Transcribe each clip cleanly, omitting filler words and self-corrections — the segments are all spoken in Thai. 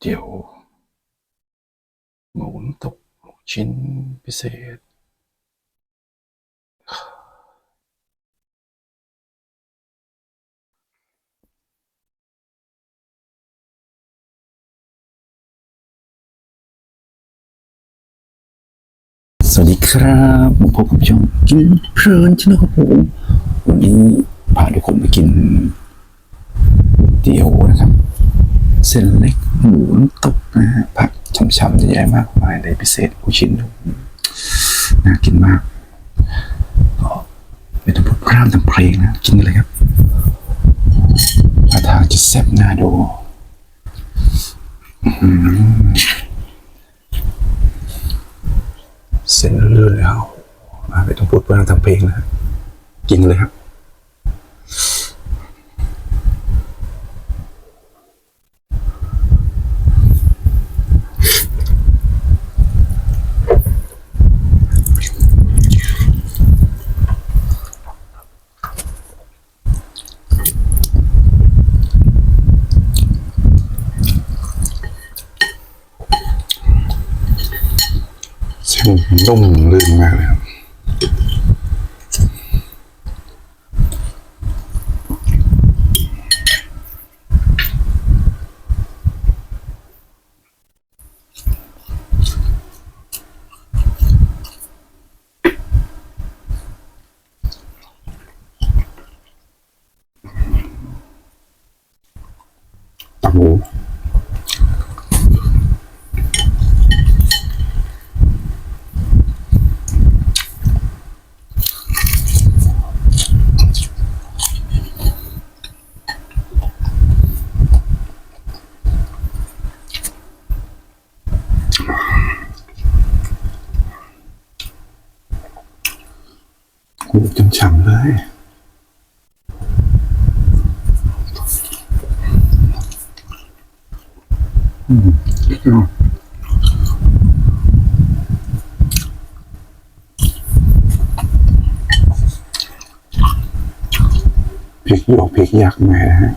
เตี๋ยวหมูน้ำตกชิ้นพิเศษสวัสดีครับผมพบกับช่องกินเพลินชนะครับผมวันนี้พาทุกคนไปกินเตี๋ยวนะครับเส้นเล็กหมูน้ำตกนะฮะผักช่ำๆเยอะแยะมากมายเลยพิเศษลูกชิ้นน่ากินมากก็ไม่ต้องพูดพร่ำทำเพลงนะกินกันเลยครับท่าทางจะแซ่บน่าดูเส้นเลื่อนแล้วไม่ต้องพูดพร่ำทำเพลงนะกินเลยครับเส้นนุ่มลื่นมากเลยครับตับหมูหูฉ่ำๆเลยพริกหยวกพริกยักษ์มานะฮะ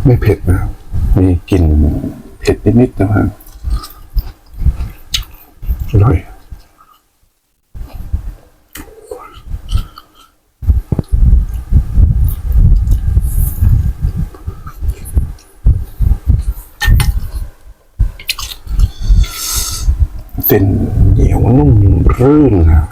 ไม่เผ็ดนะมีกลิ่นเผ็ดนิดๆแต่ว่าอร่อยเส้นเหนียวนุ่มรื่นนะ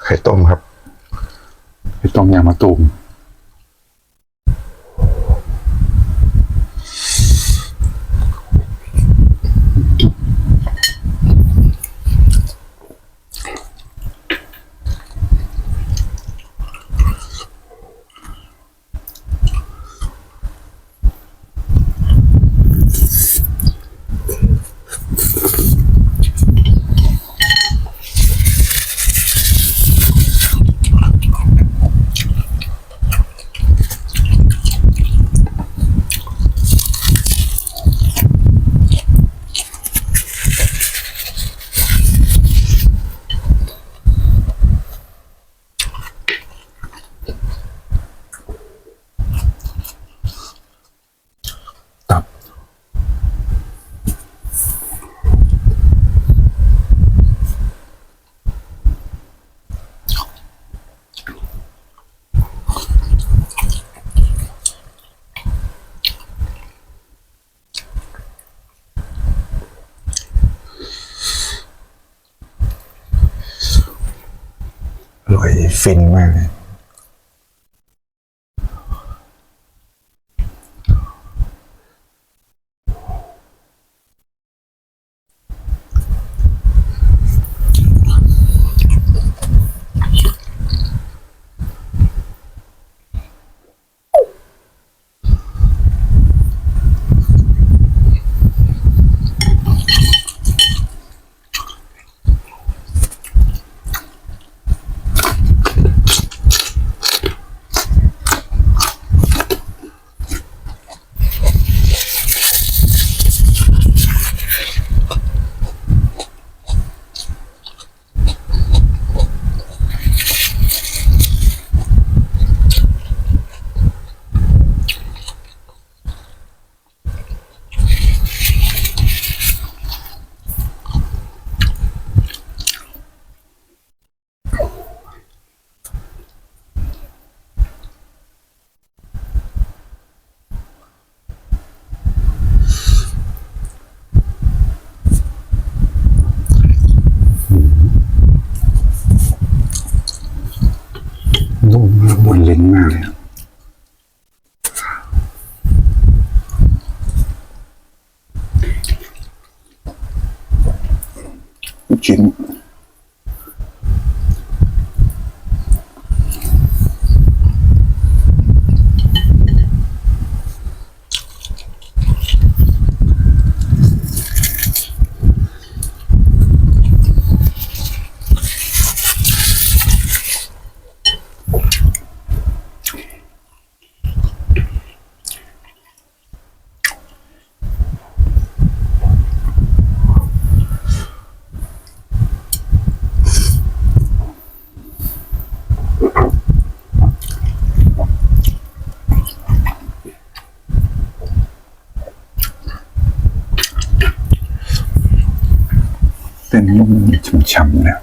ไข่ต้มครับไข่ต้มยางมะตูมตับอร่อยฟินมากเลย บนลิ้นมากเลยครับชิ้นเต้นนุ่มช่ำๆนะ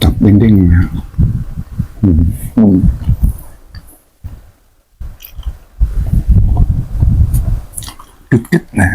ตับเด้งๆนะกึดๆนะ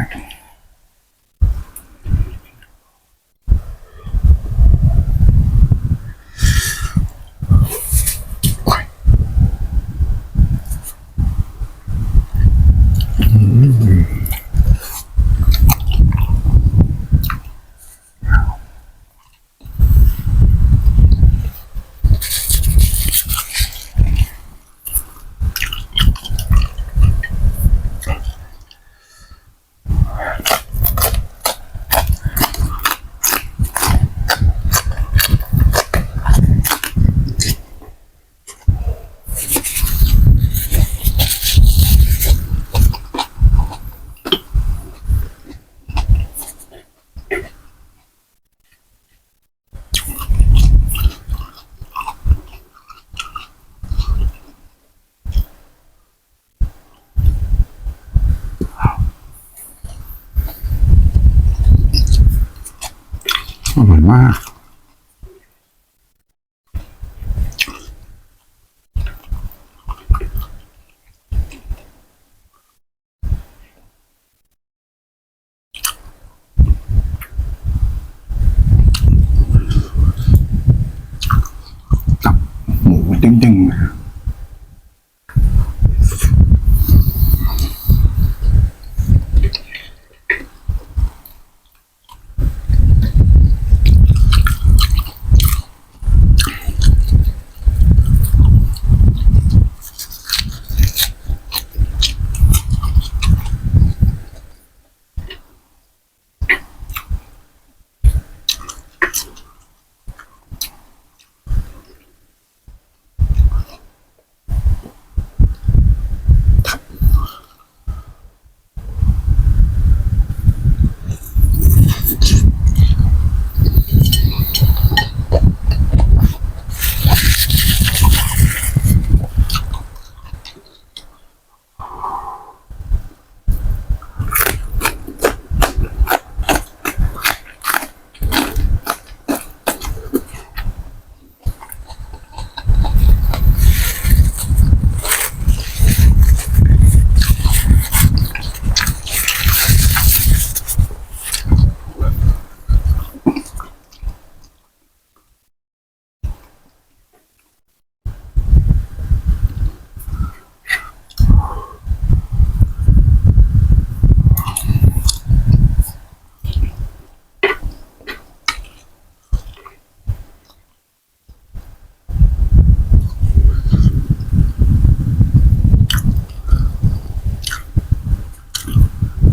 อร่อยมากกับหมูเด้งๆนะ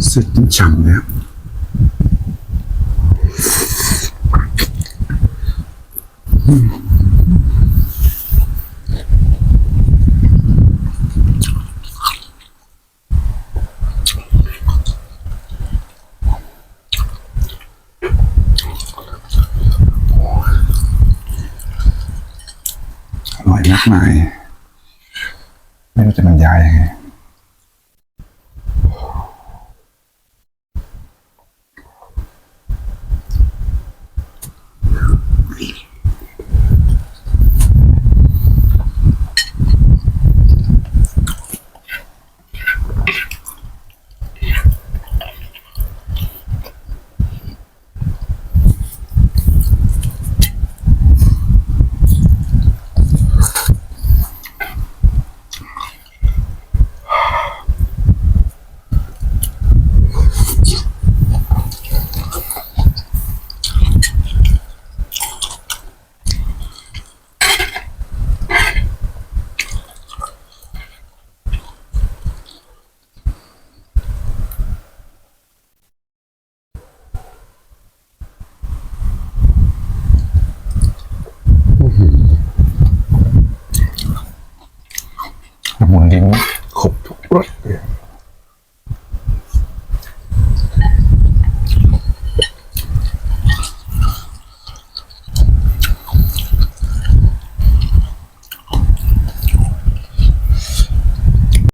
เสร็จฉ่ำแล้ว มากมาย ไม่รู้จะบรรยายยังไง